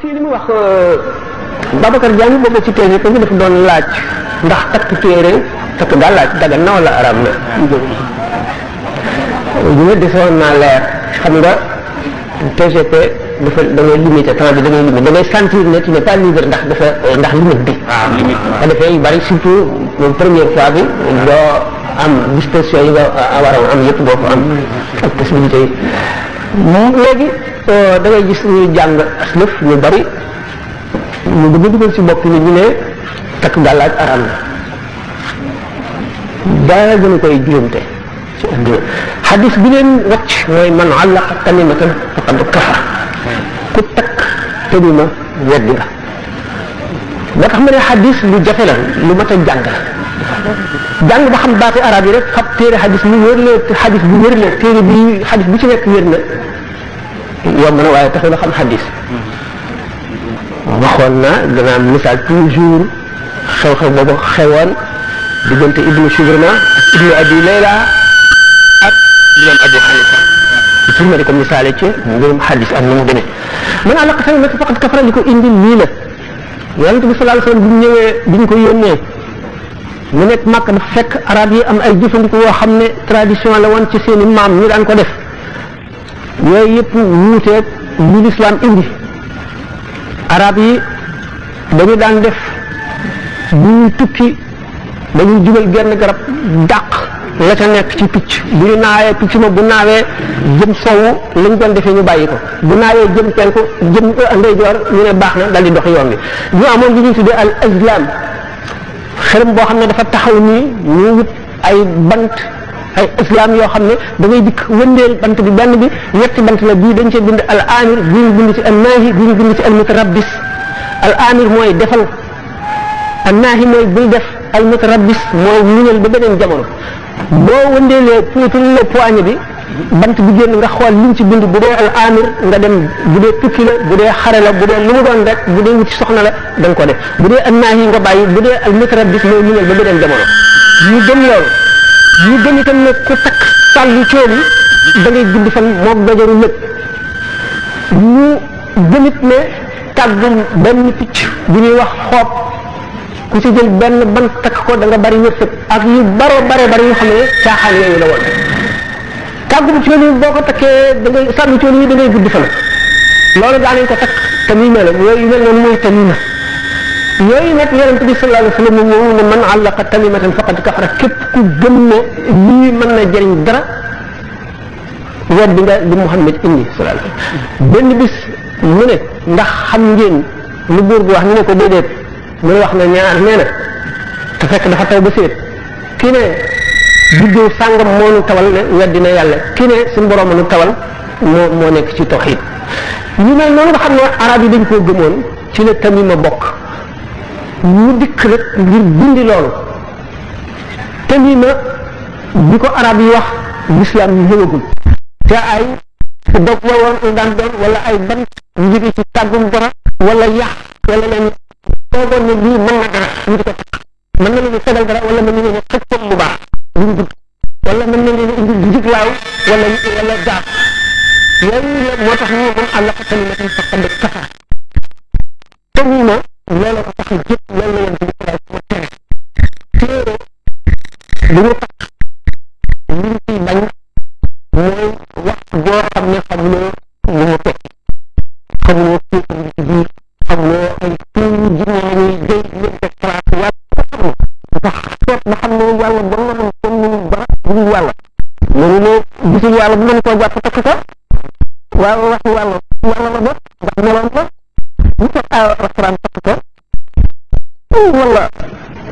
kii li mu wax Babacar Diagne boobu ci téere ko dafa doon laaj ndax takk téere takk daal laaj dagan na wala araam na ñu ne desoon naa leer xam nga TGP dafa da ngay limité temps bi da ngay limité da ngay sentir ne tu n'es pas libre ndax limite bi da defee yu bari surtout première fois bi doo am disposition yi nga waroon am yëpp boo ko am ak possibilité yi léegi da ngay gis ñu jàng aslëf ñu bari ñu bëgg dugal ci bopp ni ñu ne takk gàllaaj araam na dara gën a koy juróomte ci àdduna xadis bi leen wàcc mooy man allaqa tamimatan faqad kafara ku takk tamima weddi nga moo tax ma ne xadis lu jafe la lu mat a jàng la jàng ba xam baati arab yi rek fab téere xadis bu wér la xadis bu wér la téere bi xadis bu ci nekk wér na yomb na waaye taxul a xam xadis waxoon na danaa misaal toujours xew-xew boobu xewoon diggante ibnu Shubrma ak ibnu Abi Layla ak imam Abu Hanifa pour ma di ko misaale ci mbirum xadis ak ni mu demee man àllaqa tamimatan faqad kafara li ko indi lii la yonent bi sallallahu alayhi wasallam bu ñu ñëwee bi ñu ko yónnee mu nekk Makka dafa fekk arab yi am ay jëfandiku yoo xam ne tradition la woon ci seeni maam ñu daan ko def yooyu yëpp wuuteeg li lislaam indi arab yi dañu daan def bu ñuy tukki dañuy jubal genn garab dàq la ca nekk ci picc bu ñu naawee picc ma bu naawee jëm sowwu lañ doon defee ñu bàyyi ko bu naawee jëm penku jëm ndeyjoor ñu ne baax na dal di dox yoon bi ñu amoon li ñuy tuddee al azlam xërëm boo xam ne dafa taxaw nii ñu wut ay bant ay islam yoo xam ne da ngay dikk wëndeel bant bi benn bi ñetti bant la bii dañ cee bind al amir bii ñu bind ci al naahi bii ñu bind ci al mutarabbis al amir mooy defal al naahi mooy bul def al mutarabbis mooy muñal ba beneen jamono boo wëndeelee puutul la poignée bi bant bi génn nga xool liñ ci bind bu dee al amir nga dem bu dee tukki la bu dee xare la bu dee lu mu doon rek bu dee wuti soxna la da nga ko def bu dee al naahi nga bàyyi bu dee al mutarabbis mooy muñal ba beneen jamono ñu gëm loolu ñu gën itam ne ku takk sàllu cool yi da ngay gudd fan moom dojaru lépp ñu gëmit ne tàggum benn picc bu ñuy wax xoob ku ci jël benn bant takk ko da nga bari wërsëg ak yu bare yu xam ne caaxaan yooyu la woon tàggum cool yi boo ko takkee da ngay sàllu cool yi da ngay gudd fan loolu daa nañ ko takk tamima la yooyu mel noonu mooy tamima yooyu nag yonent bi sallallahu alayhi wa sallam ñëw ne man allaqa tamimatan faqad kafara képp ku gëm ne lii mën na jëriñ dara weddi nga li Muhammad indi sallallahu alayhi wa sallam benn bis mu ne ndax xam ngeen lu buur bi wax ñu ne ko déedéet mu ne wax na ñaar nee na te fekk dafa taw ba séet kii ne biddew sàngam moo nu tawal ne weddi na yàlla kii ne suñu borom nu tawal moo nekk ci tawxiid ñu mel noonu nga xam ne arab yi dañ koo gëmoon ci la tamima bokk ñu dikk rek ngir dindi loolu tamima bi ko arab yi wax l'islam ñëwagul te ay dog la woon daan doon wala ay ban njigi ci tàggum dara wala yax wala leen toogoon ne lii mën na dara ñu di ko takk mën na leen tegal dara wala mën na leen xëccam lu baax luñ dugg wala mën na leen indi njiglaaw wala gaaf yooyu la moo tax ñu mën àllaqa tamimatan faqad kafara tamima loolu ko tax jëpp loolu la yonent bi sallallahu alayhi wa sallam téere bu ñu takk li ñu ciy bañ mooy wax boo xam ne xamuloo lu mu tekki xamuloo kéefar bi ci biir xamuloo ay tuuru jinne la ñuy jëy leen teg place yàlla xamul ndax seet ba xam ne yàlla ba nga mën kenn mënul dara dul yàlla mënu ne gisul yàlla bu mën koo jàpp takk ko waaye waxu yàlla la def ndax meloon la ñu ko alxuraan takk ko wala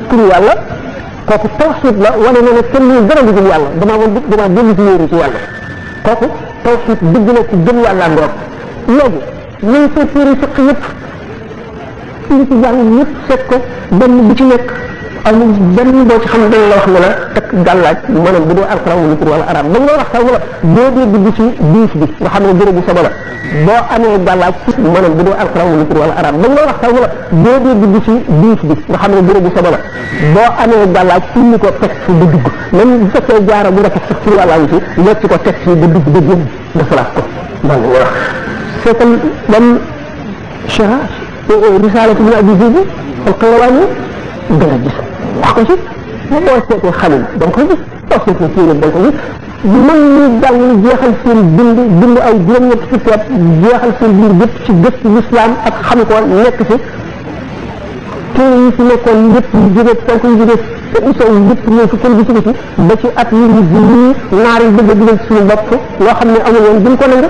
turu yàlla kooku tawxiid la wane na ne kenn mënul dara dugul yàlla damaa dellu si wéeru ci yàlla kooku tawxiid dëgg la ci gëm yàlla ngoog léegi nañ ko téere fiq yëpp li ci jàng yëpp seet ko benn bu ci nekk amul benn boo ci xam dañ la wax ne la takk gàllaaj maanaam bu dee alxuraan wala tur wala arab dañ la wax sax wala boo dee dugg ci diis bi nga xam ne bërëbu soba la boo amee gàllaaj maanaam bu dee alxuraan wala tur wala arab dañ la wax sax wala boo dee dugg ci diis bi nga xam ne bërëbu soba la boo amee gàllaaj indi ko teg fi ba dugg même bu fekkee jaara bu rafet sax tur wala ci wecc ko teg fi ba dugg ba génn defaraat ko man wax seetal bam risaalatu ibn Abi Zayd al-Qayrawani danga gis wax ko ci boo seetee xalil da nga koy gis boo seetee téere da nga koy gis man ñu jàng jeexal seen bind ay juróom-ñetti fukki at jeexal seen bind yëpp ci gëstu l'islam ak xam ko nekk ci téere yi fi nekkoon yëpp yu jógee fenk yu jógee sow yëpp ñëw fi kenn gisu ko ci ba ci at yi naar yi bëgg a dugal suñu bopp loo xam ne amul woon duñ ko nangu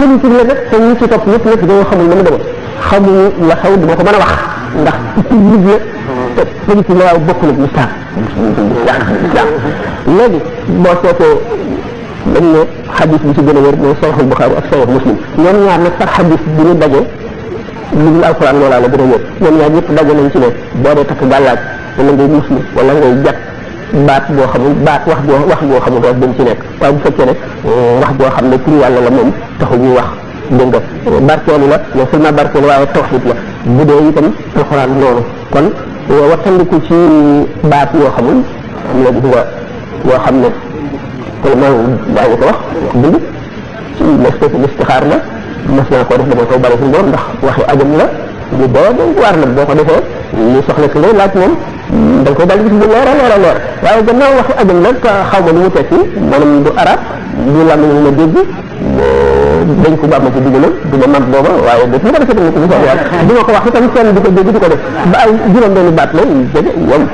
politique la nag te ñu ci topp ñëpp nag dañoo xamul na mu demee xamuñu la xew duma ko mën a wax ndax public la te politique la waaw bokkul ak l'islam léegi boo seetee dañ ne xadis bi ci gën a wér mooy Sahih Bukhari ak Sahih Muslim ñoom ñaar nag sax xadis bi ñu daje lu dul alquran loolaa la gën a wér ñoom ñaar ñëpp daje nañ ci ne boo dee takk gàllaaj wala ngay muslim wala ngay jàpp baat boo xamul baat wax boo xamul rek dañ ci nekk waaye bu fekkee ne wax boo xam ne pour yàlla la moom taxul ñuy wax dégg nga barkeelu la non seulement barkeelu waaye tawxiid la bu dee itam alxuraan noonu kon wattandiku ci baat yoo xamul am na gis nga yoo xam ne vraiment daañu ko wax bind ci listixaar la mas naa koo def dama ko bari suñu borom ndax waxi ajam la lu boo waar nag boo ko defee li soxla si lay laaj moom da nga koy daal di gis bu leer a leer waaye gannaaw waxi ajam nag xaw ma lu mu tekki maanaam du arab du lam ñu ma dégg dañ ko baax ma ci digaloon du ma mag booba waaye daf ñu ko defee tamit ko soxla yàlla du ma ko wax itam kenn di ko dégg di ko def ba ay juróom benn baat la jege yom